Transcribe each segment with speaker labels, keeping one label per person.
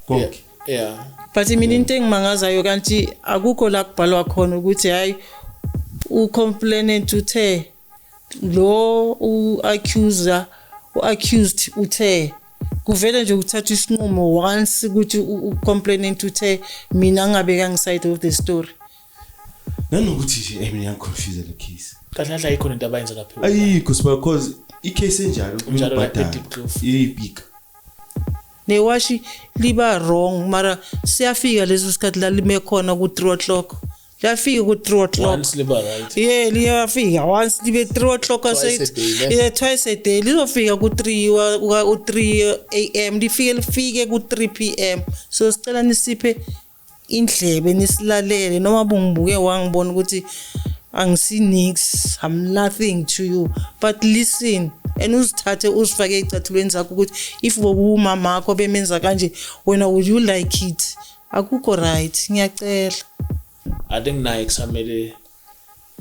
Speaker 1: konke.
Speaker 2: Yeah.
Speaker 3: But mina into engimangazayo kanti akukho la kubhalwa khona ukuthi hayi ucomplainant uthe lo accused uthe kuvele nje ukuthatha isinqumo once ukuthi ucomplainant uthe mina ngabeka ngiside of the story.
Speaker 1: Nanokuthi mina ngiyaconfuse le case.
Speaker 2: Kahlahla ikhona into abayenza lapha.
Speaker 1: Ayikho because icase enjalo
Speaker 2: ubhadala
Speaker 1: ibig.
Speaker 3: Newashi liba wrong mara siyafika leso sikhathi la lime khona ku 3 o'clock. Liyafika ku 3 o'clock.
Speaker 2: Once liba right.
Speaker 3: Yeah, liyafika once libe 3 o'clock twice a day. Lizofika ku 3 AM lifike ku 3 PM. So sicela nisiphe indlebe nisilalele noma bungibuke wangibona ukuthi angisinix, I'm nothing to you, but listen and usithathe usifake ecathulweni zakho ukuthi if umama wakho bemenza kanje wena would you like it? Akukho right, ngiyacela.
Speaker 2: I think naye kusamele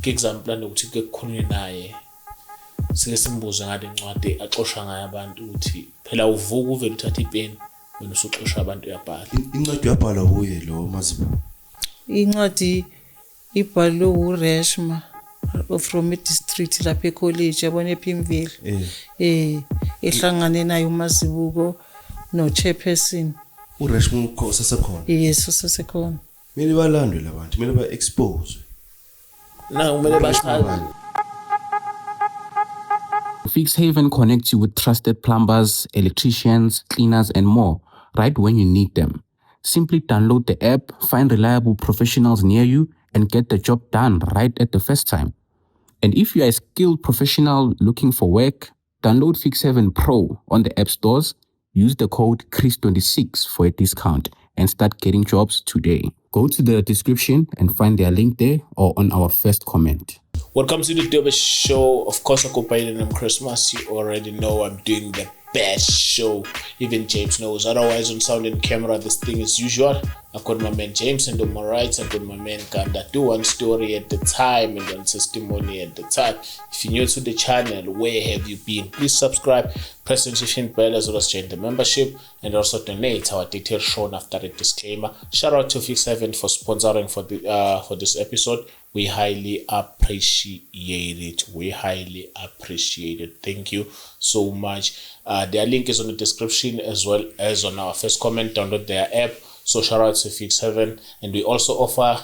Speaker 2: ke-example nokuthi kukhulunywe naye sike simbuze ngale ncwadi axosha ngayo abantu ukuthi phela uvuka uvela uthatha ipeni wena usuxosha abantu uyabhala.
Speaker 1: Incwadi yabhala uye lo Mazibu.
Speaker 3: Incwadi ibhalwe uReshma from district lapha ecollege yabona ePimville. Ehlangane naye uMazibuko no chairperson.
Speaker 1: uReshma usesekhona.
Speaker 3: Yes, usesekhona.
Speaker 1: Mele balandwe labantu, mele ba expose.
Speaker 2: Na umele bachaze.
Speaker 4: Fixhaven connects you with trusted plumbers, electricians, cleaners, and more right when you need them. Simply download the app, find reliable professionals near you, and get the job done right at the first time. And if you are a skilled professional looking for work, download Fixhaven Pro on the app stores, use the code CHRIS26 for a discount, and start getting jobs today. Go to the description and find their link there or on our first comment.
Speaker 2: Welcome to the Dobe Show. Of course, I'm compiling Christmas. You already know I'm doing the best show. Even James knows. Otherwise, on sound and camera, this thing is usual. I've got my man James, and on my right, I've got my man Kanda. Do one story at the time and one testimony at the time. If you're new to the channel, where have you been? Please subscribe, press the notification bell, as well as join the membership, and also donate. Our details shown after the disclaimer. Shout out to Fixhaven for sponsoring for this episode. We highly appreciate it. We highly appreciate it. Thank you so much. Their link is on the description as well as on our first comment. Download their app. So shout out to Fixhaven. And we also offer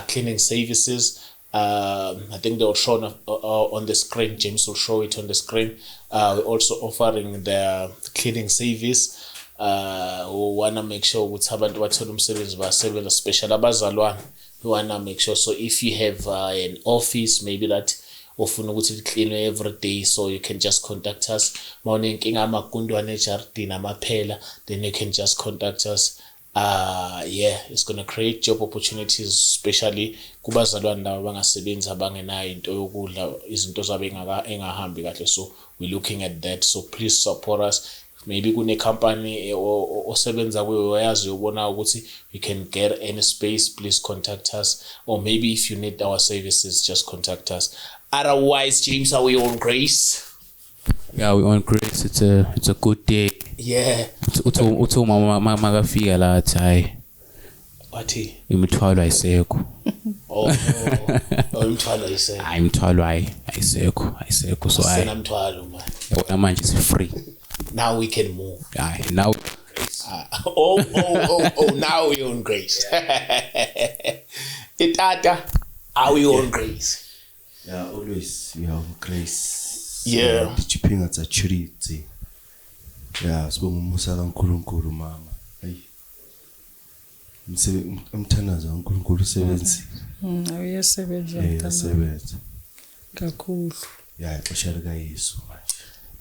Speaker 2: cleaning services. I think they will show on the screen. James will show it on the screen. We're also offering the cleaning service. We want to make sure with abantu bathola umsebenzi basebenza special abazalwane. We want to make sure. So if you have an office, maybe that often ukuthi clean every day, so you can just contact us. Mawunenkinga amagundwane ejardini amaphela, then you can just contact us. It's going to create job opportunities, especially kubazalwane laba bangasebenzi abangenayo into yokudla, izinto zabe engahambi kahle. So we're looking at that. So please support us. Maybe kune company osebenza kuyo yazi ubona ukuthi we can get any space, please contact us. Or maybe if you need our services, just contact us. Otherwise, James, are we on grace?
Speaker 4: Yeah, we're on grace. It's a good day.
Speaker 2: Yeah.
Speaker 4: Utho mama makafika la hayi.
Speaker 2: Wathi
Speaker 4: imithwalo ayisekho.
Speaker 2: Imithwalo ayisekho.
Speaker 4: Hayi imithwalo ayisekho so hayi.
Speaker 2: Sena mthwalo man.
Speaker 4: Yabona manje is free.
Speaker 2: Now we can move.
Speaker 4: Hayi now.
Speaker 2: Now we're on grace. Itata, are we on grace?
Speaker 1: Yeah, always we have grace.
Speaker 2: Yeah.
Speaker 1: Dichipinga tsa chiriti. Yeah, sibonga umusa kaNkulunkulu mama. Hayi. Umthanaza kaNkulunkulu sebenzi.
Speaker 3: Uyasebenza
Speaker 1: Uyasebenza.
Speaker 3: kakhulu.
Speaker 1: Yeah, ixesha lika Yesu manje.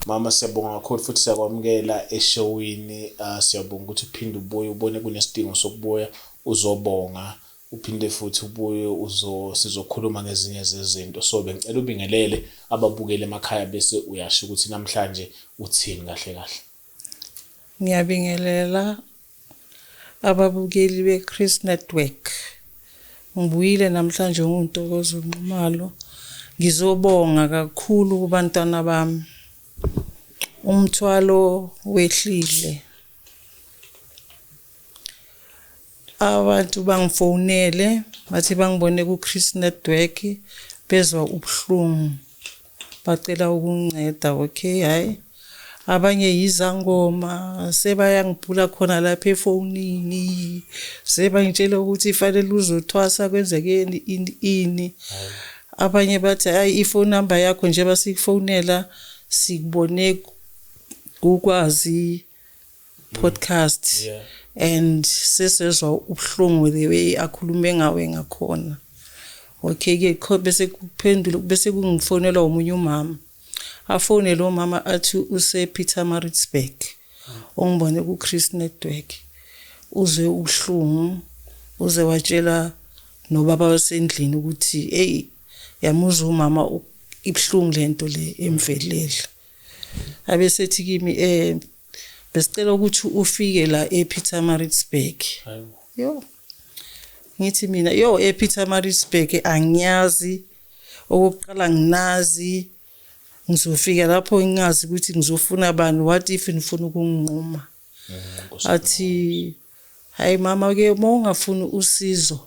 Speaker 2: Mama siyabonga kakhulu futhi siyakwamukela eshowini. Siyabonga ukuthi uphinde ubuye ubone kunesidingo sokubuya uzobonga. Uphinde futhi ubuye sizokhuluma ngezinye zezinto. So bengicela ubingelele ababukele emakhaya bese uyasho ukuthi namhlanje uthini kahle kahle.
Speaker 3: Ngiyabingelela ababukeli beChris Network. Ngibuyile namhlanje nguNtokozo Nxumalo. Ngizobonga kakhulu kubantwana bami. Umthwalo wehlile. abantu bangifonele bathi bangibone ku Chris Network bezwa ubuhlungu bacela ukunceda okay hayi abanye yizangoma sebayangibhula khona lapha efonini sebangitshela ukuthi ifanele uzothwasa kwenzekeni ini abanye bathi hayi ifone number yakho nje basikufonela sikubone ukwazi podcast and sesezwa ubuhlungu the way akhulume ngawe ngakhona okay ke bese kuphendula bese kungifonela umunye umama afone lo mama athi use Pietermaritzburg ongibone ku Chris Network uzwe ubuhlungu uze watshela nobaba wasendlini ukuthi hey yamuza umama ibhlungu lento le emvelele abesethi kimi besicela ukuthi ufike la ePietermaritzburg yo ngithi mina yo ePietermaritzburg angiyazi okokuqala nginazi ngizofika lapho ngingazi ukuthi ngizofuna abantu what if ngifuna ukunquma athi hayi mama ke mongafuni usizo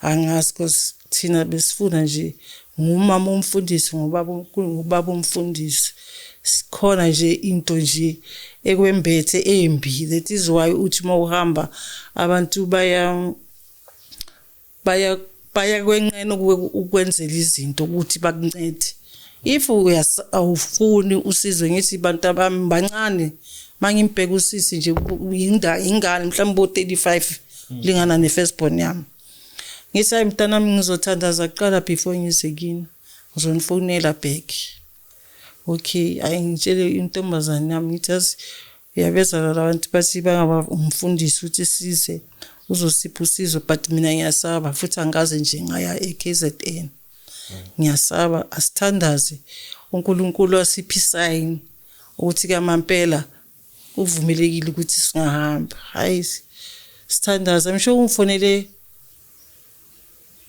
Speaker 3: angazi cause thina besifuna nje ngumama umfundisi ngobaba umfundisi sikhona nje into nje ekwembethe embi that is why uthi mawuhamba abantu baya kwenqena ukwenzela izinto ukuthi bakuncede if awufuni usizwe ngithi bantu abami bancane mangimbheka usisi nje ingane mhlawumbe bo 35 lingana ne-firstborn yami ngithi hayi mntanami ngizothandaza kuqala before ngize kini ngizonifonela back okay ayingitshele intombazane yami ngithi yazi uyabeza labantu bathi bangaba umfundisi uthi size uzosipha usizo but mina ngiyasaba futhi angaze nje ngaya eKZN ngiyasaba asithandaze uNkulunkulu asiphi sign ukuthi kamampela uvumelekile ukuthi singahamba hayi sithandaza ngisho ungifonele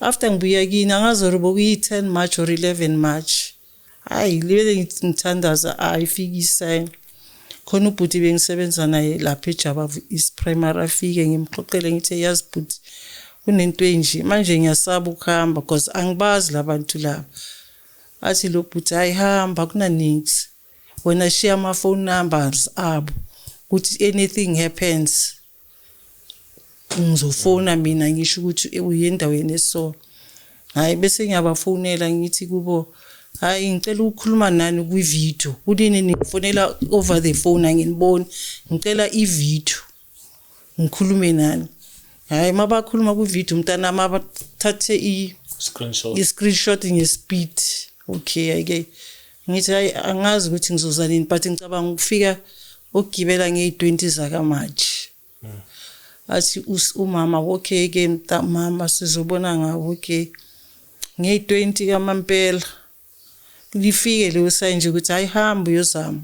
Speaker 3: after ngibuya kini angazi robo kuyi10 March or 11 March hayi libe ngithandaza ayifika isign khona ubhuti bengisebenza naye lapha eJabavu East Primary afike ngimxoxele ngithi yazi bhuti kunento enje manje ngiyasaba ukuhamba because angibazi labantu laba athi lo bhuti ayihamba kuna nix wena share ama phone numbers abo ukuthi anything happens ngizofona mina ngisho ukuthi uyendaweni eso hayi bese ngiyabafonela ngithi kubo hayi ngicela ukukhuluma nani kwi-video kudini nifonela over the phone anginiboni ngicela i-video ngikhulume nani hayi mabakhuluma ku-video mntana mabathathe i-screenshot nge-speed okay ayike ngithi hayi angazi ukuthi ngizoza nini but ngicabanga ukufika ukugibela nge-20 zakaMarch athi umama okay ke mama sizobona ngawo okay nge-20 kamampela lifike leyo sign nje ukuthi ayihamba uyozama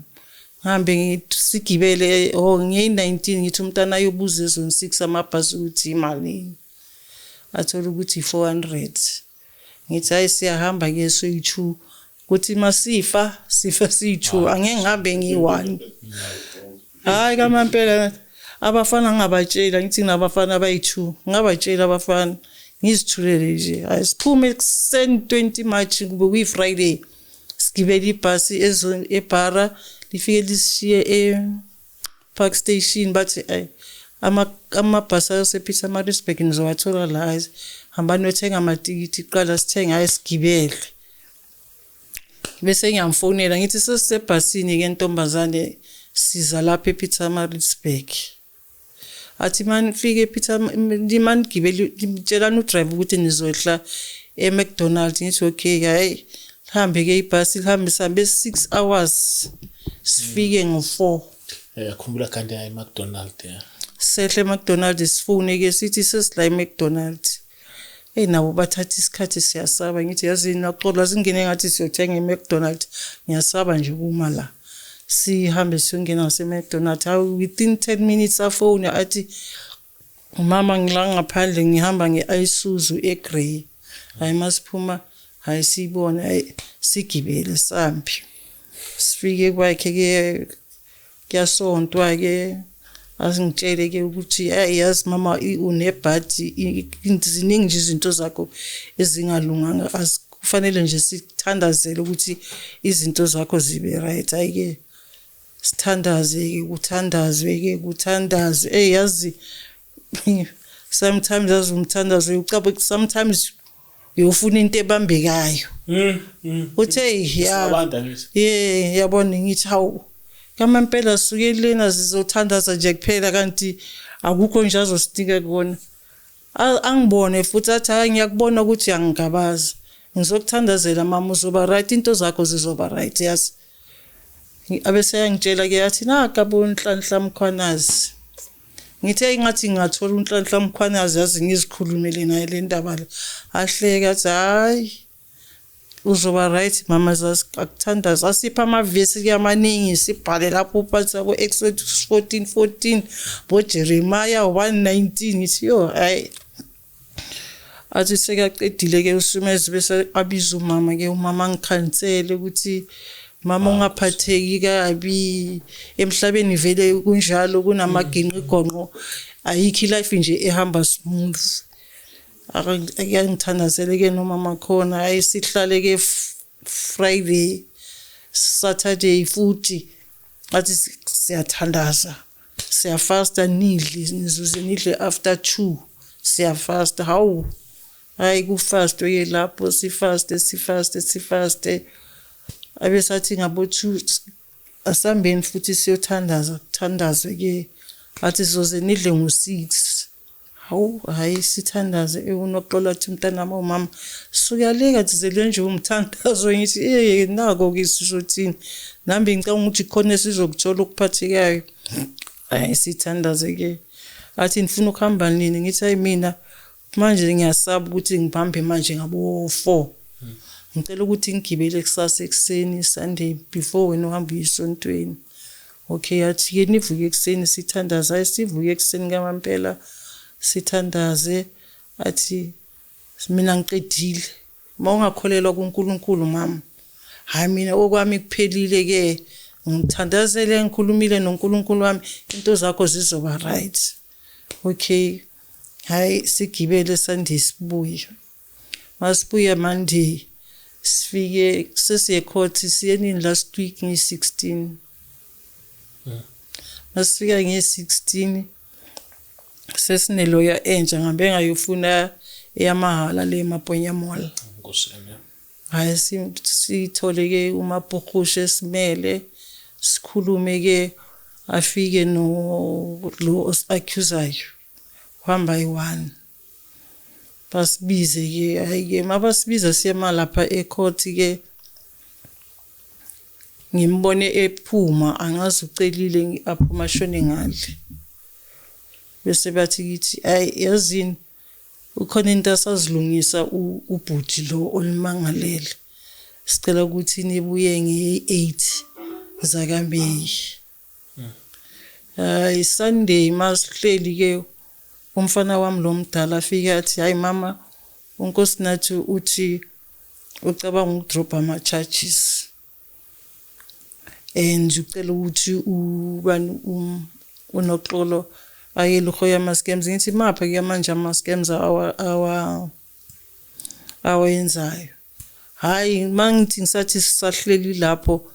Speaker 3: ngihambe sigibele nge-19 ngithi umntana ayobuza ezone 6 amabhasi ukuthi imalini athola ukuthi 400 ngithi hayi siyahamba ke soyi2 ukuthi masifa siyi2 angeke ngihambe ngi1 hayi kamampela abafana ngabatshela ngithi nabafana abayi2 ngabatshela abafana ngizithulele nje asiphume ku 20 March kube kuyi-Friday sigibele ibhasi ebhara lifike lishiye Park Station bathi amabhasi asePietermaritzburg nizowathola la hamba nothenga amatikiti qala sithenga ayisigibele bese ngiyamfonela ngithi sesebhasini ke ntombazane siza lapha ePietermaritzburg athi manifike ePietermaritzburg gibele ngitshelana udriver ukuthi nizohla eMcDonald's ngithi okay hayi hambe ke ibhasi lihambe sambe 6 hours sifike ngo4
Speaker 2: yakhumbula kanti hayi McDonald's
Speaker 3: sehle eMcDonald's sifune ke sithi sesila eMcDonald's nabo bathatha isikhathi siyasaba ngithi yazi naqola singene ngathi siyothenga eMcDonald's ngiyasaba nje kuma la sihambe siyongena ngaseMcDonald's within 10 minutes afone athi umama ngila ngaphandle ngihamba ngeIsuzu eGrey hayi masiphuma hayi sibona hayi sigibele sambi sifike kwakhe ke kuyasontwa ke asingitshele ke ukuthi yazi mama unebhadi ziningi nje izinto zakho ezingalunganga kufanele nje sithandazele ukuthi izinto zakho zibe right ayike sithandaze kuthandazwe yazi sometimes azumthandazo ucaba sometimes uyofuna into ebambekayo uthe yabona ngithi hawu kamampela suke lena zizothandaza nje kuphela kanti akukho nje azositika kona angibone futhi athi ngiyakubona ukuthi angigabaza ngizokuthandazela mama uzoba right into zakho zizoba right yazi abese yangitshela ke yathi nakabo unhlanhla mkhwanazi ngithe ngathi ngathola unhlanhla mkhwanazi yazi ngizikhulumele naye le ndaba ahleka athi hayi uzoba right mama zasakuthandaza asipha amavesi amaningi sibhale lapho phansi ko Exodus 14:14 bo Jeremiah 1:19 ithi yo hayi athi sekaqedile ke usumezi bese abiza umama ke umama ngikhansele ukuthi mama ungaphatheki kabi emhlabeni vele kunjalo kunamaginqi gonqo ayikho life nje ehamba smooth akangithandazele ke nomama khona ayisihlale ke Friday Saturday futhi athi siyathandaza siyafasta nidle after 2 siyafasta hawu hayi kufasta ke lapho sifaste abesathi ngabo 2 asambeni futhi siyothandazwe ke athi sizoze nidle ngo6 hawu hayi sithandaze unoxola athi mntanami umama sukuyaleka dzizele nje umthandazo ngithi nako kisisho thini nambe ngicanga ukuthi khona sizokuthola ukuphathekayo hayi sithandaze ke athi nifuna ukuhamba nini ngithi hayi mina manje ngiyasaba ukuthi ngibambe manje ngabo 4 ngicela ukuthi ngigibele kusasa ekseni Sunday before wena uhamba isontweni okay athi ke nivuke ekseni sithandaza isivuke ekseni ngamampela sithandaze athi mina ngiqedile mawungakholelwa kuNkulunkulu mama hayi mina okwami kuphelile ke ngithandazele ngikhulumile noNkulunkulu wami into zakho zizoba right okay hayi sigibele Sunday sibuye masibuye Monday sifike sesiye court siye nini last week ngi16 masifika ngi16 sesine lawyer entsha ngambe ngayofuna eyamahala le Maponya Mall
Speaker 2: ngosene
Speaker 3: hayi sithole ke uMabhukushe simele sikhulume ke afike no lo accuser hamba i1 basibize ke ayike mabasibiza siyema lapha ecourt ke ngimbone ephuma angazi ucelile aphuma shone ngale bese bathi kithi ay yazini ukhona into asazilungisa ubhuti lo olimangalele sicela ukuthi nibuye nge8 zakambeyi Sunday masihleli ke umfana wami lo mdala afika athi hayi mama unkosinathi uthi ucabanga ukudrop ama charges and ucela ukuthi ubani unoxolo ayeluhoya ama scams ngithi mapha ke manje ama scams awenzayo hayi mangithi ngisathi sisahleli lapho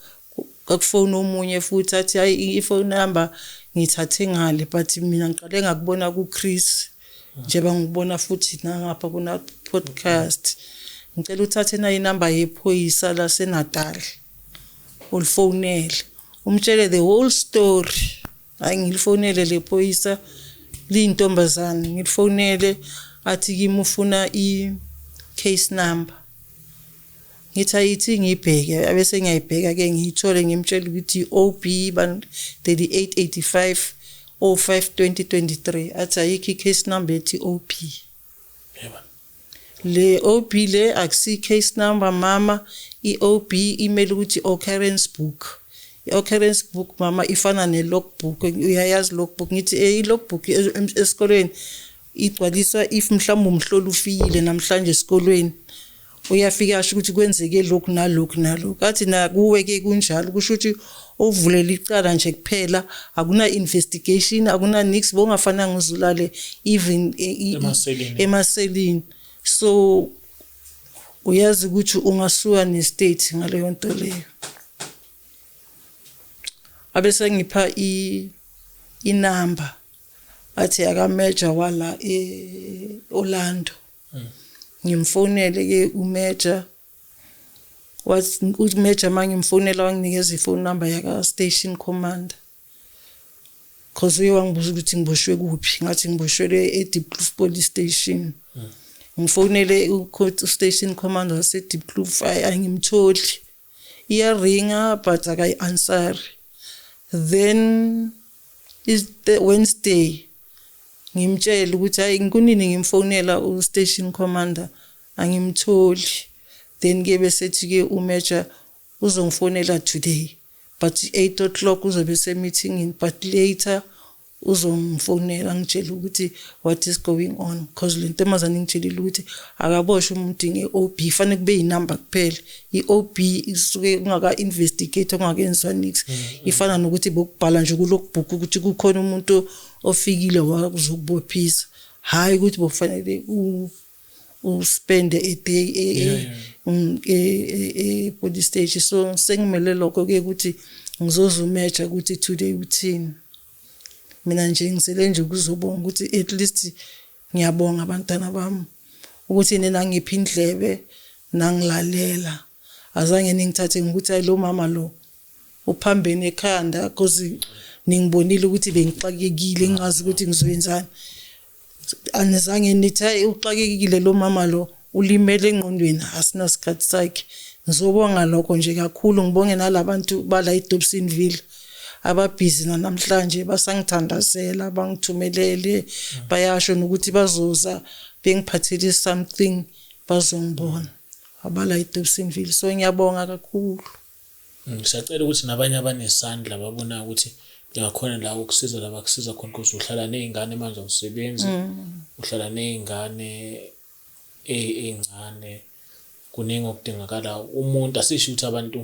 Speaker 3: akufona omunye futhi athi hayi ifone number ngithathe ngale but mina ngiqale ngakubona ku Chris njengoba ngibona futhi ngapha kuna podcast ngicela uthathe na inamba yephoyisa la seNatal ulifonele umtshele the whole story hayi ngilifonele le phoyisa lintombazana ngilifonele athi kimufuna i case number ngithi ayithi ngibheke abese ngiyayibheka ke ngiyithole ngimtshela ukuthi OB 3885 05 2023 athi ayikho case number ethi OB
Speaker 2: yeba
Speaker 3: le OB le akusi case number mama iOB email ukuthi occurrence book i-occurrence book mama ifana ne-logbook uyayazi logbook ngithi i-logbook esikolweni igcwaliswa if mhlawumbe umhlolo ufikile namhlanje esikolweni uyafika asho ukuthi kwenzeke lokhu nalokhu athi nakuwe ke kunjalo kusho ukuthi ovulela icala nje kuphela akuna investigation akuna nix bongafananga uzulale even emaselini so uyazi ukuthi ungasuka nestate ngaleyo nto leyo abese ngipha inamba athi akamajor wala Orlando ngimfonele ke umajor umajor mangimfonela wanginikeza iphone number yaka station commander cause uyangibuza ukuthi ngiboshwe kuphi ngathi ngiboshwele eDeepkloof police station ngifonele station commander wase Deepkloof angimtholi iyaringa but akayi-answer then is the Wednesday ngimtshela ukuthi hayi ngikunini ngimfonela u-station commander angimtholi then ke besethi ke umajor uzongifonela today but 8 o'clock uzobe se-meeting but later uzongifonela ngitshela ukuthi what is going on because le ntombazane ngitshelile ukuthi akaboshwe umuntu nge-OB fanele kube yinamba kuphela i-OB isuke ungaka-investigate ongakenzwa nix ifana nokuthi bokubhala nje kulokubhuku ukuthi kukhona umuntu ofikile wakuzokubophisa hayi ukuthi bofanele uspend a day police station so sengimele lokho ke ukuthi ngizoza umajor ukuthi today uthini mina nje ngisele nje ukuzobonga ukuthi at least ngiyabonga abantwana bami ukuthi nina ngiphi indlebe nangilalela azange ningithathe ngokuthi ayi lo mama lo uphambene ekhanda cause ningibonile ukuthi bengixakekile ngingazi ukuthi ngizoyenzani anizange nithi uxakekile lo mama lo ulimele engqondweni asinasikhathi sakhe ngizobonga lokho nje kakhulu ngibonge nalabantu bala eDobsonville ababhizi namhlanje basangithandazela bangithumelele bayasho ukuthi bazoza bengiphathele something bazongibona abala eDobsonville so ngiyabonga kakhulu
Speaker 2: siyacela ukuthi nabanye abanesandla babona ukuthi ngiyakhona la ukusiza labakusiza khona ukuthi uhlala nezingane manje usebenzi uhlala nezingane ezincane kuningi okudingakala umuntu asisho ukuthi abantu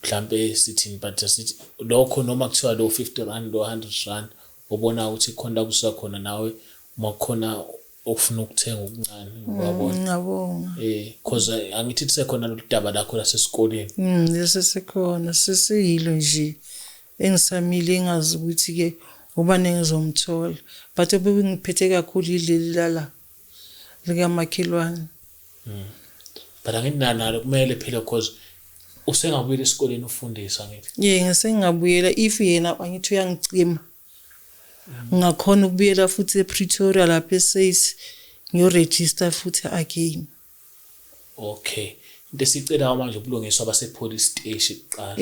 Speaker 2: mhlambe sithini but asithi lokho noma kuthiwa lo 50 rand lo 100 rand ubona ukuthi khona kusakhona nawe makhona ofuna ukuthenga okuncane uyabona
Speaker 3: ngiyabonga
Speaker 2: cause angithi sekhona lodaba lakho lasesikoleni
Speaker 3: sesekhona sesiyilo nje engisamile engazi ukuthi ke ubani ngizomthola but obengiphethe kakhulu ileli lala lika makhelwane
Speaker 2: but anginalo kumele phela cause usengabuyela esikoleni ufundisa ngithi
Speaker 3: ngisengabuyela if yena angithi uyangicima ngakhona ukubuyela futhi ePretoria lapha eSays ngiyoregister futhi again
Speaker 2: okay into esicela manje ubulungiswa base police station qala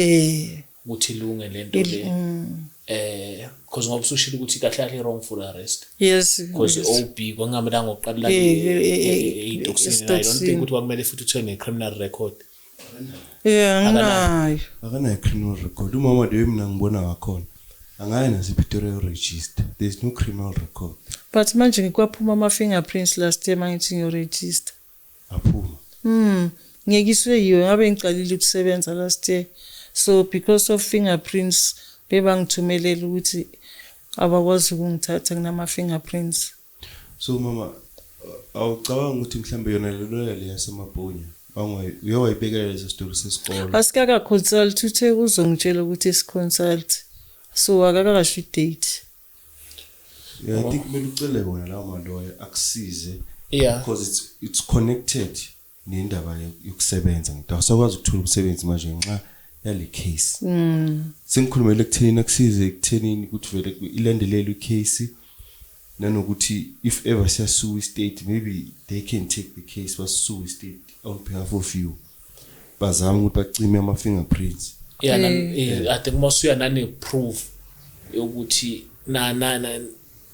Speaker 2: ukuthi ilunge lento le cause ngoba usushilo ukuthi kahle wrongful arrest
Speaker 3: yes
Speaker 2: cause OB kwangamelanga uqala la I don't think ukuthi kwakumele futhi uthene criminal record
Speaker 3: nginayo
Speaker 1: akanayo criminal record umama dewe mina ngibona ngakhona angaye nasePretoria register there's no criminal record
Speaker 3: but manje ngikwaphuma ama fingerprints last year mangithi ngiyoregister
Speaker 1: aphuma
Speaker 3: ngiyekiswe yiyo ngabe ngiqalile ukusebenza last year so because of fingerprints bebangithumelela ukuthi abakwazi ukungithatha kunama fingerprints
Speaker 1: so mama awucabanga ukuthi mhlambe yona lelo yasemabhonya uyawayibekela lezo story sesikole
Speaker 3: asikaka consult uthe uzongitshela ukuthi siconsult so akakasho date
Speaker 1: I think kumele ucele bona lawo maloya akusize
Speaker 2: yeah
Speaker 1: because it's connected nendaba yokusebenza ngithi awusakwazi ukuthola umsebenzi manje nxa yale case sengikhulumela ekutheni akusize ekutheni ukuthi vele ilandelele icase nanokuthi if ever siyasue state maybe they can take the case basue state on behalf of you bazama ukuthi bacime ama fingerprints
Speaker 2: I think most you nani proof ukuthi na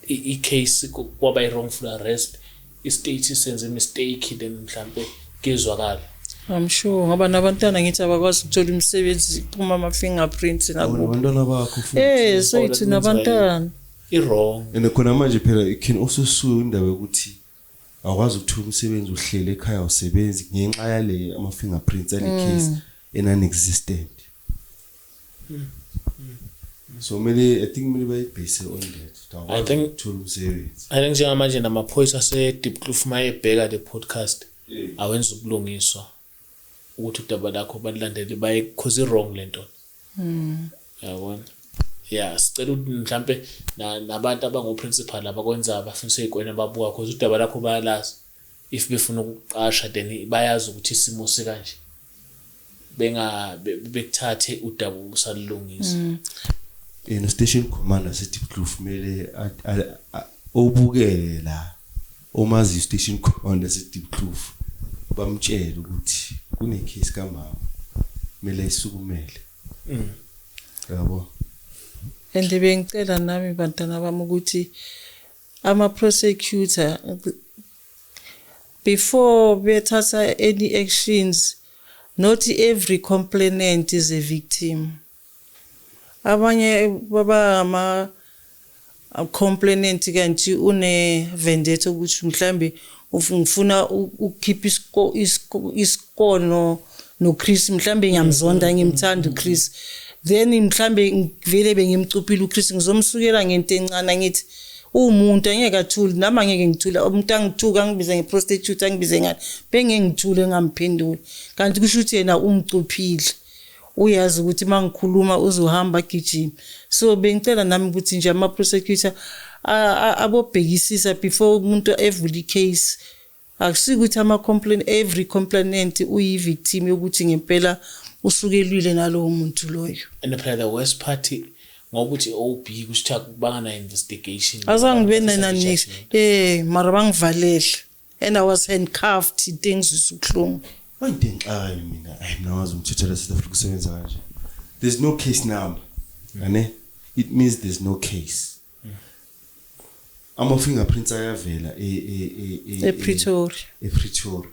Speaker 2: i-case kwaba i-wrongful arrest i-state senze mistake then mhlambe kezwakala
Speaker 3: I'm sure ngoba nabantwana ngithi abakwazi ukuthola umsebenzi uma ama fingerprints nabo
Speaker 1: abantwana bakho futhi
Speaker 3: so ithi nabantwana
Speaker 2: i-wrong
Speaker 1: and khona manje phela it can also sue indaba ukuthi awukwazi ukuthola umsebenzi uhlele ekhaya usebenzi ngenxa yale ama fingerprints ale case non-existent. So I think maybe based on that.
Speaker 2: I think njengamanje namaphoyisa ase-Diepkloof mayebheka the podcast awenza ubulungiswa ukuthi udaba lakho balilandele baye cause wrong lento. Yabona. Yeah, sicela ukuthi mhlambe nabantu abangoprincipal abakwenza abafundisa izikwene babuka cause udaba lakho bayalazi. If befuna ukuqasha then bayazi ukuthi isimo sikanje. Bekuthathe udaba usalungisa.
Speaker 1: In station commander se-Diepkloof kumele obukele la omazi station commander se-Diepkloof bamtshela ukuthi kune case kamama kumele isukumele. Yabo.
Speaker 3: And bengicela nami bantwana bami ukuthi ama prosecutor before bethatha any actions, not every complainant is a victim. Abanye baba ama complainant kanti une vendetta ukuthi mhlambe ufuna ukukhipha iskono no Chris mhlambe ngiyamzonda ngimthanda uChris, then mhlambe vele bengimcuphile uChris ngizomsukela ngento encane ngithi umuntu angeke athule nami angeke ngithula umuntu angithuka ngibize ngeprostitute angibize ngani bengeke ngithule ngamphendula kanti kusho ukuthi yena umcuphile uyazi ukuthi mangikhuluma uzohamba gijima. So bengicela nami ukuthi nje ama prosecutor abobhekisisa before umuntu evule case akusikuthi ama every complainant uyi victim yokuthi ngempela usukelwile nalowo muntu loyo.
Speaker 2: And the worst party ngokuthi OB kusitha kubanga investigation.
Speaker 3: Azange bena nani mara bangivalele and I was handcuffed things usukhlungu.
Speaker 1: I think mina nawazi umthetho la South Africa kusebenza kanje. There's no case number. Ane it means there's no case. Ama fingerprints ayavela
Speaker 3: Pretoria.
Speaker 1: Pretoria.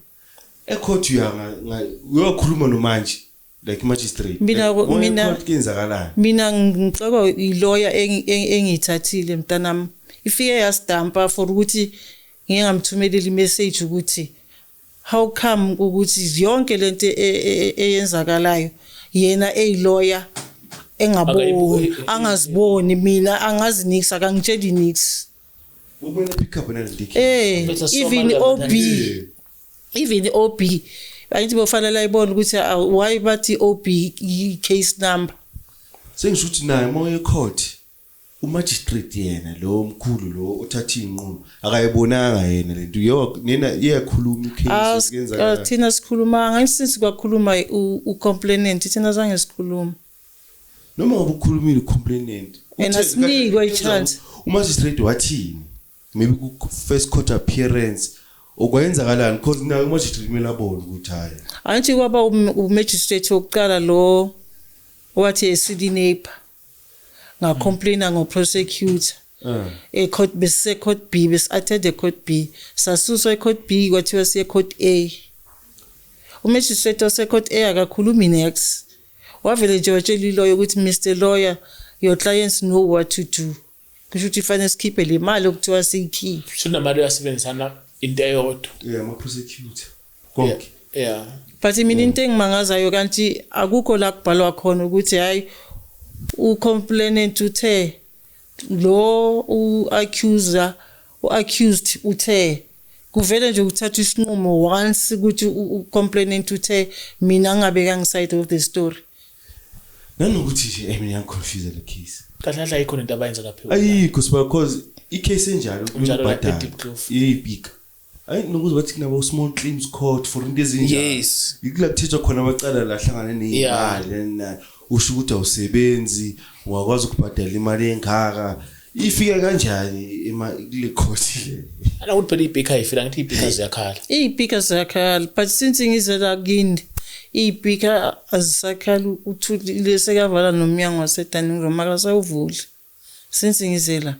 Speaker 1: Court uyakhuluma nomanje like magistrate.
Speaker 3: Mina ngicela ilawyer engithathile mntanami. Ifike yastampa for ukuthi ngingamthumeleli message ukuthi how come ukuthi yonke lento eyenzakalayo yena lawyer engaboni angaziboni mina angazi nix akangitsheli nix.
Speaker 1: Ubona pick up nalento.
Speaker 3: Even OB ayithi bofanele ayibona ukuthi why bathi OB case number.
Speaker 1: Sengisho ukuthi naye moye court umagistrate yena lo mkhulu lo uthatha inqumo akayibonanga yena lento nina iyakhuluma icase kuyenza
Speaker 3: thina sikhuluma ngayisithi kwakhuluma ucomplainant thina zange sikhuluma
Speaker 1: noma ngoba ukhulumile ucomplainant
Speaker 3: asinikwe ichance
Speaker 1: umagistrate wathini maybe ku first court appearance okwenzakalani because nayo umagistrate kumele abone ukuthi hayi
Speaker 3: anti kwaba umagistrate wokuqala lo wathi esidi neighbor nga complainer ngo prosecutor court bese court B bese attend court B sasuswa court B kwathiwa siye court A umagistrate ose court A akakhulumi next wavele nje watshela ilawyer ukuthi Mr Lawyer your clients know what to do kusho ukuthi fanele sikhiphe le mali okuthiwa siyikhiphe
Speaker 2: shona mali yasebenzisana into eyodwa
Speaker 1: ama prosecutor konke
Speaker 3: but mina into engimangazayo kanti akukho la kubhalwa khona ukuthi hayi ucomplainant uthe lo accused uthe kuvele nje ukuthatha isinqumo once ukuthi ucomplainant uthe mina ngabe kangiside of the story
Speaker 1: nanokuthi nje mina ngiconfuse the case
Speaker 2: kahle ayikho into abayenza lapha
Speaker 1: ayikho because icase enjalo kubadala ibika ayi nokuze bathi kunabo small claims court for into ezinjalo
Speaker 2: yes
Speaker 1: ikulakuthethwa khona abacala la hlangana nezimali usho ukuthi awusebenzi ungakwazi ukubhadala imali engaka ifika kanjani kule court le
Speaker 2: ana ukuthi phela ibika ifika ngithi ibika ziyakhala
Speaker 3: ibika ziyakhala but since ngizela kini ibika azisakhala uthuli lesekavala nomnyango waseDaning Room akasawuvuli since ngizela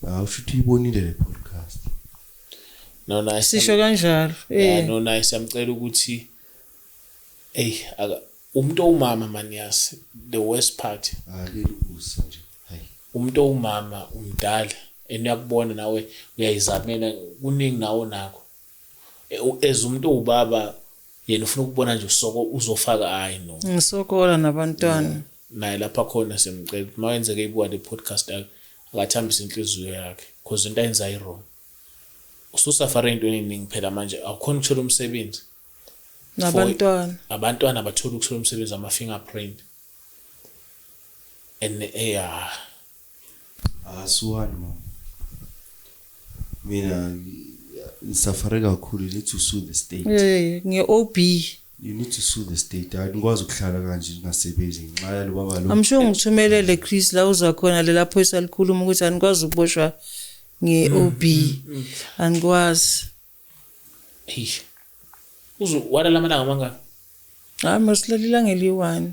Speaker 1: usho ukuthi ibonile le podcast
Speaker 2: no nice
Speaker 3: sisho kanjalo
Speaker 2: no nice yamcela ukuthi umuntu umama maniyasi the worst part
Speaker 1: akukusa nje hayi
Speaker 2: umuntu umama umdala eniyakubona nawe uyayizamela kuningi nawo nakho as umuntu ubaba yena ufuna ukubona nje usoko uzofaka hayi no
Speaker 3: ngisokola nabantwana
Speaker 2: naye lapha khona semcela mawenzeke ibuka le podcast akathambisa inhliziyo yakhe because into ayenza wrong ususafara into eningi phela manje akukhona ukuthola umsebenzi
Speaker 3: nabantwana
Speaker 2: abantwana abathola ukuthola umsebenzi ama fingerprint and
Speaker 1: Suwani mama. Mina ngisafare kakhulu, you need to sue the state.
Speaker 3: nge-OB
Speaker 1: You need to sue the state. Angikwazi ukuhlala kanje ngingasebenzi ngenxa yalo baba lo.
Speaker 3: I'm sure ngithumelele Chris la uzakhona lapho esalikhuluma ukuthi anikwazi ukuboshwa nge-OB angikwazi
Speaker 2: wala lamalanga mangaka
Speaker 3: masilalila ngeli-1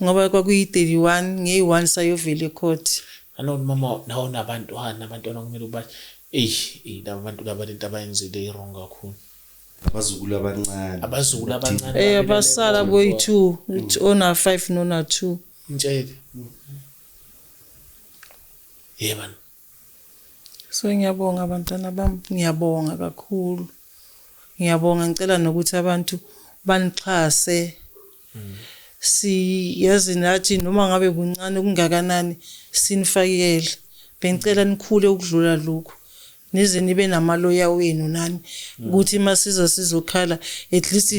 Speaker 3: ngoba kwakuyi-31 ngeyi-1 sayovela ecourt
Speaker 2: ano mama nawo nabantwana okumele uba labantu labalento abayenzile irong kakhulu
Speaker 1: Abazukulu abancane.
Speaker 3: abasala boyi-2 ona 5 nona 2
Speaker 2: intshele man
Speaker 3: so ngiyabonga abantwana bami ngiyabonga kakhulu ngiyabonga ngicela nokuthi abantu banixhase siyazi nathi noma ngabe kuncane kungakanani sinifakele bengicela nikhule ukudlula lokho nize nibe namaloya wenu nani ukuthi masiza sizokhala at least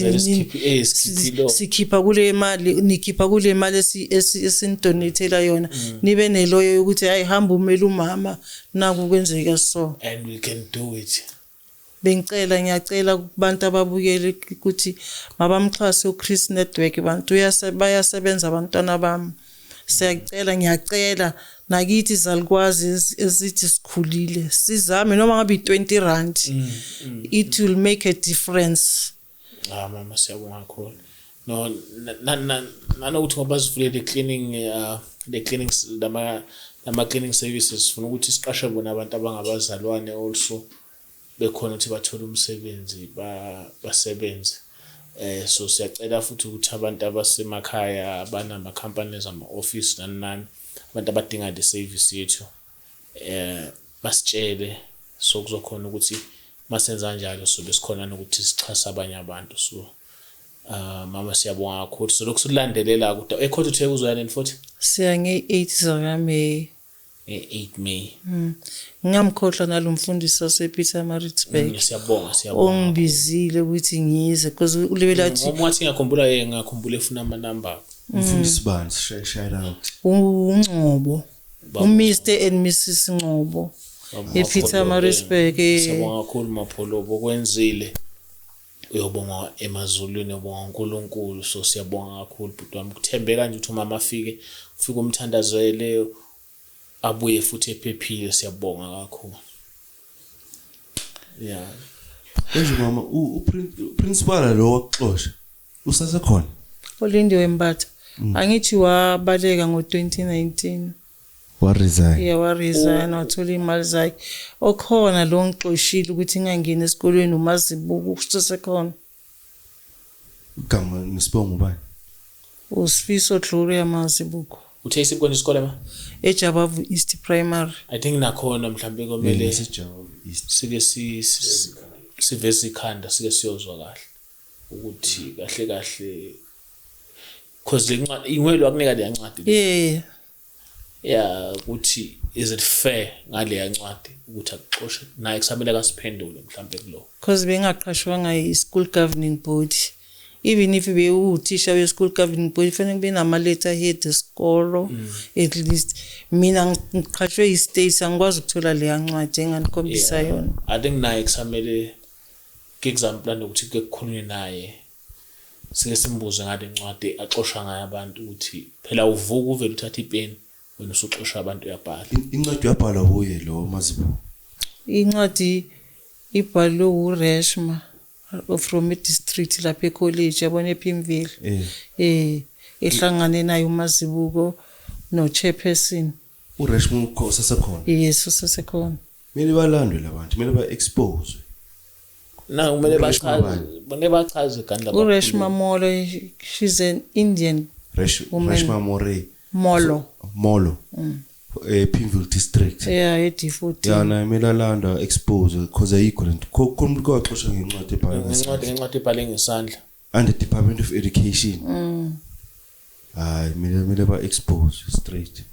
Speaker 3: sikhipha kule mali nikhipha kule mali esinidonatela yona nibe neloya yokuthi hayi hamba umela umama naku kwenzeka so
Speaker 2: and we can do it
Speaker 3: ngiyacela kubantu ababukele ukuthi mabamxhase uChris Network bantu bayasebenza abantwana bami ngiyacela nakithi zalikwazi esithi sikhulile sizame noma ngabe 20 rand it will make a difference
Speaker 2: mama siyabonga kakhulu no nanokuthi ngoba sivule the clinics nama cleaning services funa ukuthi siqashe bona abantu abangabazalwane also bekhona ukuthi bathola umsebenzi basebenze so siyacela futhi ukuthi abantu abasemakhaya abanama companies ama office nani abantu abadinga the service yethu basitshele so kuzokhona ukuthi masenza kanjalo so besikhona ukuthi sichasa abanye abantu so mama siyabonga kakhulu so lokusilandelela ukuthi ekhotho uthe uzoyana futhi
Speaker 3: siya nge-8 zakaMeyi
Speaker 2: 8 May
Speaker 3: ngamkhohlwa nalomfundisi wasePietermaritzburg
Speaker 2: siyabonga
Speaker 3: ongibizile ukuthi ngize because ulebela athi
Speaker 2: uma wathi ngakhumbula efuna ama number
Speaker 1: umfundisi bani shout out
Speaker 3: uNgcobo uMr and Mrs Ngcobo ePietermaritzburg
Speaker 2: siyabonga kakhulu mapholobo kwenzile uyobonga emazulwini ubonga uNkulunkulu so siyabonga kakhulu bhuti wami kuthembeka nje ukuthi umama afike ufike umthandazele abuye futhi ephephile siyabonga kakhulu
Speaker 1: manje mama uprincipal lo waxoxa usasekhona
Speaker 3: Olindiwe Mbatha angithi wabaleka ngo2019 waresign wathola imali zakhe okhona lo ngixoshile ukuthi ngangena esikolweni uMazibuko usesekhona
Speaker 1: igama nisibonga ubani
Speaker 3: uSifiso Gloria Mazibuko
Speaker 2: uthe isikole isikole ma
Speaker 3: eJabavu East Primary
Speaker 2: I think nakhona mhlambe komele
Speaker 1: eJabavu East
Speaker 2: sike siveze ikhanda sike siyozwa kahle ukuthi kahle cause le ncwadi ingwelo akunika le ncwadi ukuthi is it fair ngale yancwadi ukuthi akuxoshe naye kusamele kasiphendule mhlambe kulo
Speaker 3: cause bengaqashwanga yi-school governing body even if bewuthisha we-school governing body fanele kube nama-letter head esikolo at least mina ngiqashwe yi-state angikwazi ukuthola leya ncwadi enganikhombisa yona
Speaker 2: I think naye kusamele ke-example nokuthi kukhulunywe naye sike simbuze ngale ncwadi axosha ngayo abantu ukuthi phela uvuka uvela uthatha ipeni wena usuxosha abantu uyabhala
Speaker 1: incwadi yabhala kuye lo Mazibuko
Speaker 3: incwadi ibhalwe uReshma from district lapha ecollege yabona ePimville ehlangane naye uMazibuko no chairperson
Speaker 1: uReshma ukhosa sekhona
Speaker 3: yes usesekhona
Speaker 1: mele balandwe labantu mele ba expose
Speaker 2: na kumele bachaze ganda
Speaker 3: uReshma Molo she's an Indian
Speaker 1: Reshma
Speaker 3: Molo
Speaker 1: Pimville district
Speaker 3: yeah D14
Speaker 1: yana emelalanda expose because ayikho lento khona kwaxoxa ngencwadi ebhalwe
Speaker 2: ngencwadi ebhalwe ngesandla
Speaker 1: under Department of Education hayi mina ba expose straight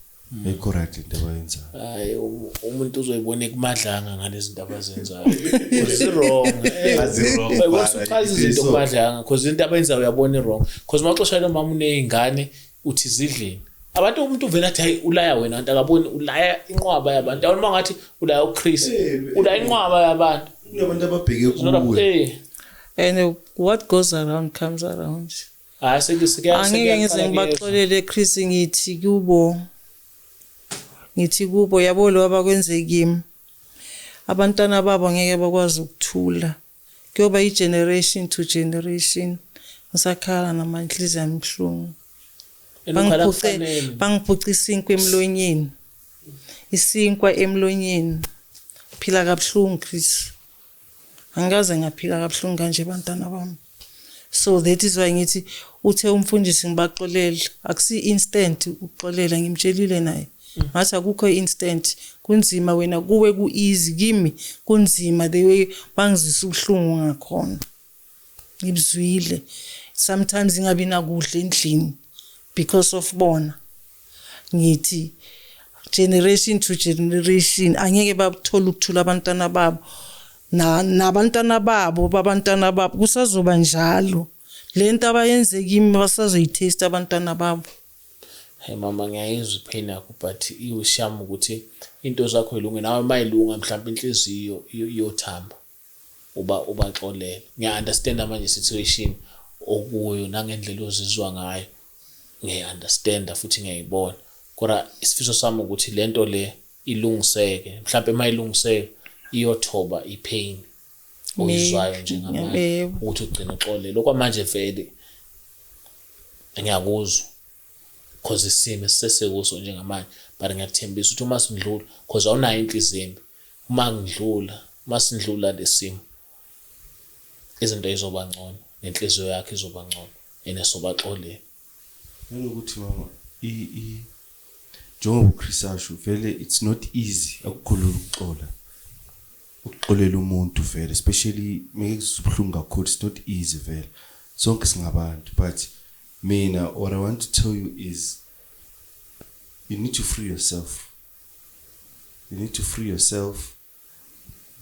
Speaker 1: correct into abayenza
Speaker 2: hayi umuntu uzoyibona ekumadlanga ngalezi zinto abazenzayo because wrong wayechaza izinto kumadlanga because into abayenzayo uyabona wrong because maxoxa lo mama unezingane uthi zidlini abantu umuntu uvela athi hayi ulaya wena kanti akaboni ulaya inqwaba yabantu awona mangathi ulaya uChris ulaya inqwaba yabantu
Speaker 1: kunabantu ababheke kuwe
Speaker 3: and what goes around comes around angeke ngize ngibaxolele Chris ngithi kubo yabo lo abakwenze kimi abantwana babo ngeke bakwazi ukuthula kuyoba i-generation to generation ngisakhala namanhliziyo amhlungu bangiphuca isinkwa emlonyeni phila kabuhlungu Chris angaze ngaphila kabuhlungu kanje bantwana bami so that is why ngithi uthe umfundisi ngibaxolele akusi instant ukuxolela ngimtshelile naye ngathi akukho instant kunzima wena kuwe ku easy kimi kunzima the way bangizisa ubuhlungu ngakhona ngibuzwile sometimes ingabi nakudla endlini because of bona ngithi generation to generation angeke bathola ukuthula abantwana babo nabantwana babo kusazoba njalo lento abayenze kimi basazoyitaste abantwana babo.
Speaker 2: Hey mama ngiyayizwa ipain yakho but iwushama ukuthi into zakho ilunge nawe mayilunga mhlawumbe inhliziyo iyothamba ubaxolele. Ngiya understand manje situation okuyo nangendlela ozizwa ngayo ngiya understand futhi ngiyayibona kodwa isifiso sami ukuthi lento le ilungiseke mhlawumbe mayilungiseke iyothoba ipain oyizwayo njengamanje ukuthi ugcina uxolele okwamanje vele ngiyakuzwa cause isimo sesekuso njengamanje but ngiyathembisa ukuthi uma sindlula cause awunayo inhliziyo uma ngidlula masindlula lesimo izinto izoba ngcono nenhliziyo yakhe izoba ngcono enesobaxolele
Speaker 1: ukuthi mama njengoba uChris asho vele it's not easy akukhulula ukuxolela umuntu vele especially mekuzubhlungu kakhulu it's not easy vele sonke singabantu but mina what I want to tell you is you need to free yourself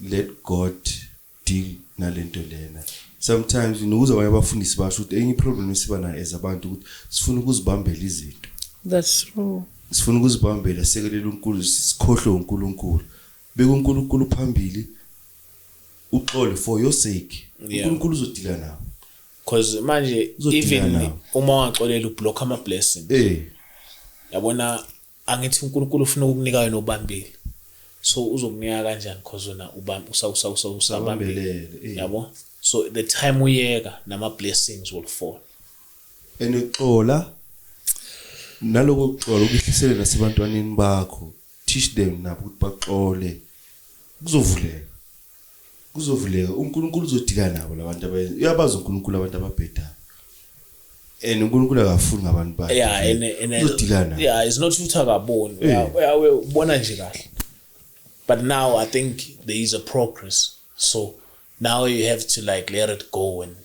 Speaker 1: let God deal nalento lena sometimes unokuza abanye abafundisi basho ukuthi enye problem esiba nayo as abantu ukuthi sifuna ukuzibambela izinto
Speaker 3: that's true
Speaker 1: sifuna ukuzibambela sekelela uNkulunkulu sikhohlwe uNkulunkulu beka uNkulunkulu phambili uxole for your sake uNkulunkulu uzodila nawe
Speaker 2: cause manje even uma ungaxolela ublock ama blessings yabona angithi uNkulunkulu ufuna ukukunika wena obambile so uzokunika kanjani cause wena usabambile yabo so the time uyeka nama blessings will fall
Speaker 1: enixola naloko uxola ukihlisele nasebantwaneni bakho teach them nabo ukuthi baxole kuzovuleka uNkulunkulu uzodila nabo labantu abayenza uyabaza uNkulunkulu abantu ababhedana uNkulunkulu akafuni ngabantu bakhe uzodila nabo
Speaker 2: it's not ukuthi akaboni uyabona nje kahle but now I think there is a progress so now you have to like let it go and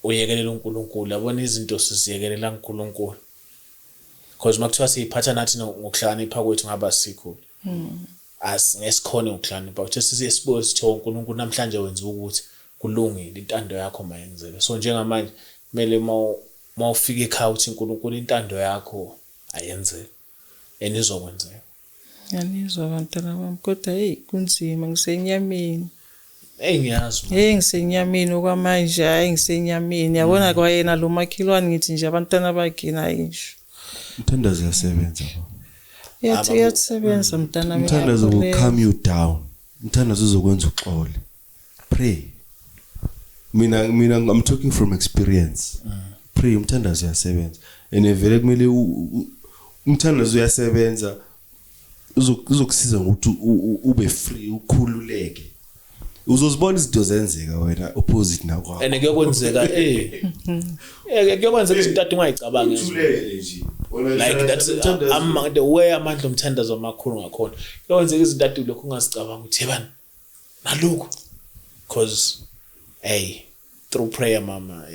Speaker 2: uyekelela uNkulunkulu yabona izinto siziyekelela uNkulunkulu because makuthiwa siyiphatha nathi ngokuhlakanipha kwethu ngaba sikho as ngesikhona ukuhlakanipha ukuthi sisiyesibuzo sithi uNkulunkulu namhlanje wenza ukuthi kulungile intando yakho mayenzeke so njengamanje kumele mawufika ekhaya uthi uNkulunkulu intando yakho ayenzeke enizokwenzeka
Speaker 3: yanizwa abantwana bami kodwa hey kunzima ngisenyameni
Speaker 2: ngiyazwa
Speaker 3: ngisenyameni okwamanje hayi ngisenyameni yabona kwa yena lo makhilwane ngithi nje abantwana bakhe nayisho
Speaker 1: umthandazo yasebenza baba
Speaker 3: yasebenza mntana mina
Speaker 1: umthandazo will calm you down umthandazo uzokwenza uxole pray mina I'm talking from experience pray umthandazo yasebenza vele kumele umthandazo yasebenza uzokusiza ukuthi ube free ukhululeke uzozibona izinto zenzeka wena opposite nakho
Speaker 2: kuyokwenzeka kuyokwenzeka izinto ade ungayicabanga
Speaker 1: uthulele nje
Speaker 2: Like that's the way amandla omthandazo amakhulu ngakhona. Yonke izinto ade lokho ungazicabanga ukuthi yebani nalokho because through prayer mama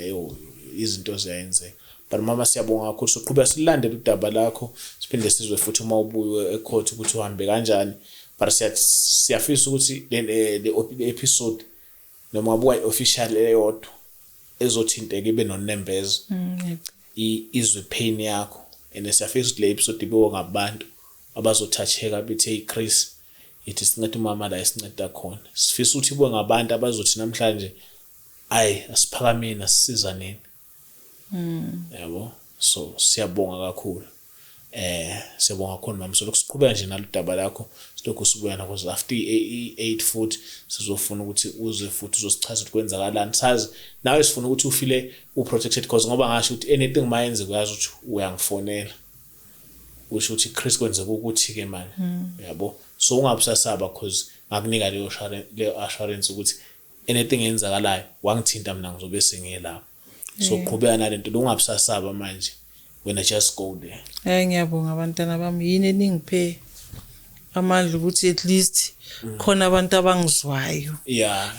Speaker 2: izinto ziyenzeka. But mama siyabonga kakhulu soqhubeka silandele udaba lakho siphinde sizwe futhi uma ubuye ecourt ukuthi uhambe kanjani. But siyafisa ukuthi le episode noma ngabuka official eyodwa ezothinteka ibe noNembezo izwe pain yakho and siyafisa ukuthi le episode ibe ngabantu abazothatheka bethi hey Chris ithi sincede umama la isinceda khona. Sifisa ukuthi ibe ngabantu abazothi namhlanje asiphakameni asisizaneni. Yabo so siyabonga kakhulu. Siyabonga kakhulu mama so lokusiqhubeka nje naludaba lakho silokho sibuyana because after 8 foot sizofuna ukuthi uze futhi uzosichaza ukuthi kwenzakalani sazi nawe sifuna ukuthi ufile uprotected because ngoba ngasho ukuthi anything mayenze uyazi ukuthi uyangifonela usho ukuthi Chris kwenzeka ukuthi ke manje yabo so ungabusasaba because ngakunika le assurance ukuthi anything yenzakalayo wangithinta mina ngizobe sengiyelapha so qhubeka nalento ungabusasaba manje when I just go there.
Speaker 3: Ngiyabonga abantwana bami yini ningiphe amandla ukuthi at least khona abantu abangizwayo.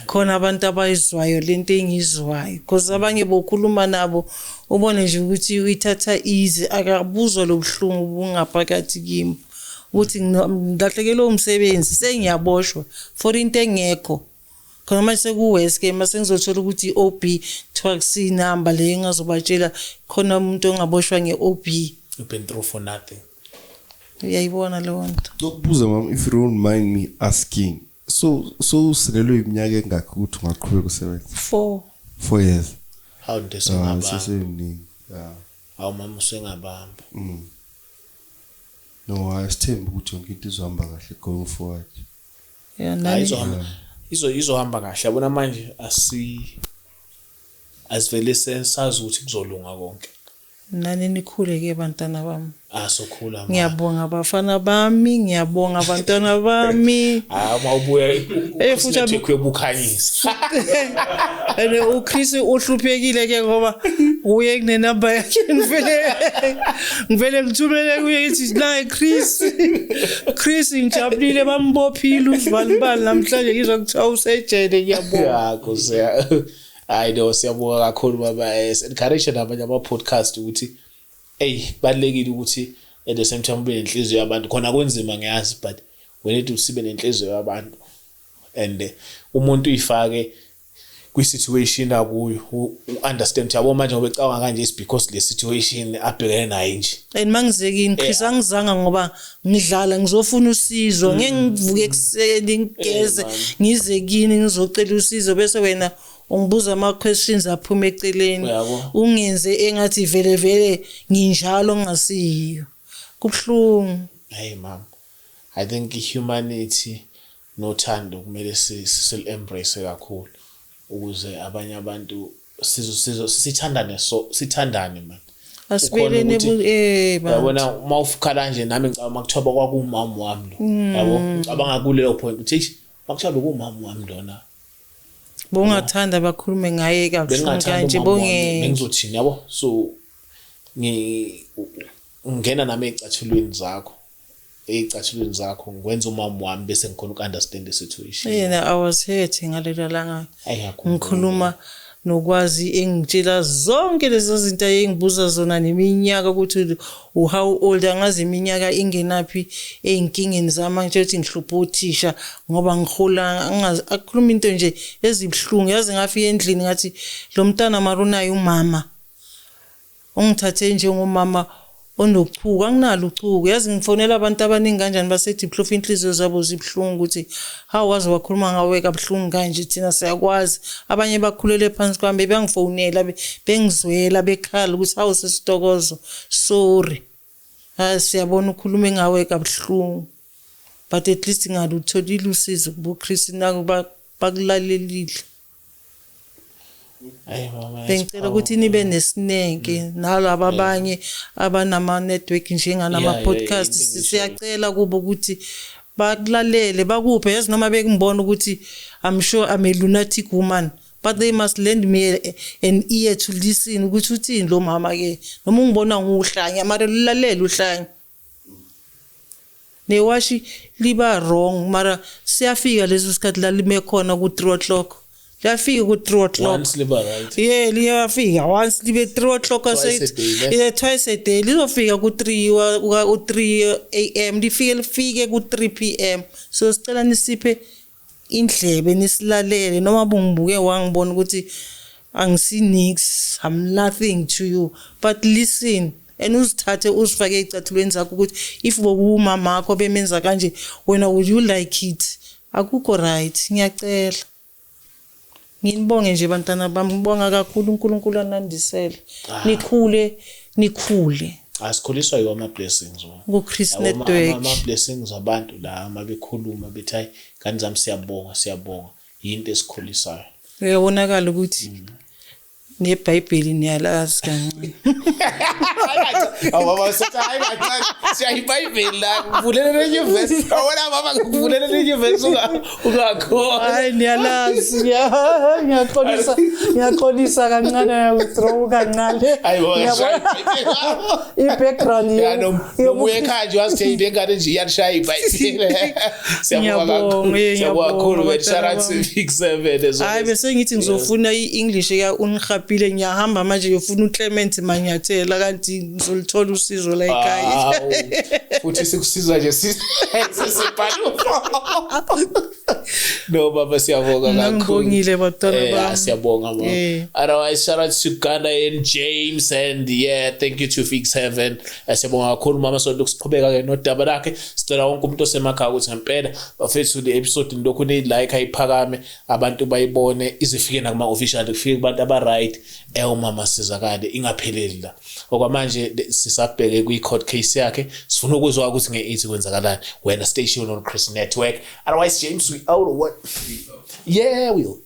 Speaker 3: Khona abantu abayizwayo lento engizwayo because abanye bokhuluma nabo ubone nje ukuthi uyithatha easy akabuzwa lobuhlungu bungaphakathi kimi ukuthi ngidahlekelwe umsebenzi sengiyaboshwa for into engekho. Khona manje sekuweske mase ngizothola ukuthi OB tax number le engazobatshela khona umuntu ongaboshwa ngeOB.
Speaker 2: You've been through for nothing.
Speaker 3: Uyayibona leyo nto.
Speaker 1: Ngokubuza mama if you don't mind me asking. So uselelwe iminyaka engakho ukuthi ungaqhubeka usebenza? 4 years.
Speaker 2: How did this happen?
Speaker 1: Seseningi.
Speaker 2: Awu mama usengabamba.
Speaker 1: No, asithemba ukuthi yonke into izohamba kahle going forward.
Speaker 2: Izohamba kahle yabona manje asivele sazi ukuthi kuzolunga konke.
Speaker 3: Nani nikhuleke bantwana bami.
Speaker 2: Sokhula mama.
Speaker 3: Ngiyabonga abafana bami, ngiyabonga abantwana bami.
Speaker 2: Mawubuya futhi ukuyobukhanyisa.
Speaker 3: Ene uChris uhluphekile ke ngoba uye kune number yakhe ngivele ngithumele kuye ithi la Chris ngijabulile bambophile uvalibali namhlanje ngizwa kuthiwa usejele ngiyabonga.
Speaker 2: Kusiya I know siyabonga kakhulu baba encourage nabanye ama podcast ukuthi balekile ukuthi at the same time ube nenhliziyo yabantu khona kwenzima ngiyazi but we need to sibe nenhliziyo yabantu and umuntu uyifake kwi situation akuyo understand yabo manje ngoba ecabanga kanje is because le situation abhekene nayo nje
Speaker 3: and mangizekini Chris angizanga ngoba ngidlala ngizofuna usizo ngeke ngivuke ekseni ngigeze ngize kini ngizocela usizo bese wena ungibuza ama questions aphuma eceleni ungenze engathi vele nginjalo ngasiyo kubhlungu.
Speaker 2: Hey mama I think humanity nothando kumele sil embrace kakhulu ukuze abanye abantu sithandane man
Speaker 3: asibelene
Speaker 2: yabona uma ufukhala nje nami ngicabanga makuthoba kwakumama wami lo yabo ngicabanga kulelo point uthi makuthoba kumama wami lona
Speaker 3: bongathanda bakhulume ngaye kabuhlungu kanje bonge
Speaker 2: ngizothini yabo so ngena nami ecathulweni zakho ngikwenza umama wami bese ngikhona ukunderstand the situation.
Speaker 3: Yena I was hurt ngalelo langa ngikhuluma nokwazi engitshela zonke lezo zinto engibuza zona neminyaka ukuthi how old angazi iminyaka ingenapi einkingeni zami ngitshela ukuthi ngihlupha uthisha ngoba ngihola akhuluma into nje ezibhlungu yazi ngafika endlini ngathi lo mntana marunayo umama ongithathe njengomama onochuku anginalo uchuku yazi ngifonela abantu abaningi kanjani basethi plof inhliziyo zabo zibhlungu ukuthi how wazi wakhuluma ngawe kabhlungu kanje thina siyakwazi abanye bakhulele phansi kwami bebangifonela bengizwela bekhala ukuthi how sesitokozo sorry siyabona ukhulume ngawe kabhlungu but at least ngalutholile usizo kubo Chris nako bakulalelile. Bengicela ukuthi nibe nesineke nalabo abanye abanama network njenganama podcast siyacela kubo ukuthi bakulalele bakuphe yazi noma bekungibona ukuthi I'm sure I'm a lunatic woman but they must lend me an ear to listen ukuthi uthini lo mama ke noma ungibona nguhlanya mara lilalela uhlanya newashi liba wrong mara siyafika leso sikhathi la lime khona ku 3 o'clock liyafika ku 3 o'clock
Speaker 2: once liba right
Speaker 3: yeah liyafika once libe 3 o'clock twice a day lizofika ku 3 am lifike ku 3 pm so sicela nisiphe indlebe nisilalele noma bungibuke wangibona ukuthi angisinix I'm nothing to you but listen and uzithathe uzifake ecathulweni zakho ukuthi if bokumama akho bemenza kanje wena would you like it akukho right ngiyacela nginibonge nje bantwana bami ngibonga kakhulu uNkulunkulu anandisele nikhule
Speaker 2: asikhuliswa yiwa ama blessings
Speaker 3: ku Chris Network
Speaker 2: ama blessings abantu la amabekhuluma bethi hayi kanti zami siyabonga into esikhulisayo
Speaker 3: uyabonakala ukuthi neBhayibheli niyalazi kancane
Speaker 2: awaba sethi hayi kancane siyayiBhayibheli la kuvulela lenye verse awona baba kuvulela lenye verse ungakho
Speaker 3: hayi niyalazi ngiyaxolisa kancane ngiyawithdraw kancane
Speaker 2: hayi baba
Speaker 3: i-background
Speaker 2: yobuye ekhaya nje wasitheyile engane nje iyashaya iBhayibheli siyabonga kakhulu wetsharathi Big 7
Speaker 3: hayi bese ngithi ngizofuna i-English ya ungihaphile ngiyahamba manje yofuna uClement Manyathela kanti ngizolithola usizo la ekhaya
Speaker 2: futhi sikusizwa nje sisibhalu no baba siyabonga kakhulu
Speaker 3: ngibongile batwana bami
Speaker 2: siyabonga baba otherwise shout out to Ghana and James and yeah thank you to Fix Heaven siyabonga kakhulu mama so lokusiqhubeka ke nodaba lakhe sicela wonke umuntu osemakhaya ukuthi ngempela bafethu le episode ndokho ne like ayiphakame abantu bayibone izifike nakuma official kufike abantu aba right mama sizakade ingapheleli la okwamanje sisabheke kwi court case yakhe sifuna ukuzwa ukuthi nge8 kwenzakalani wena station on Chris Network otherwise James we out or what yeah we will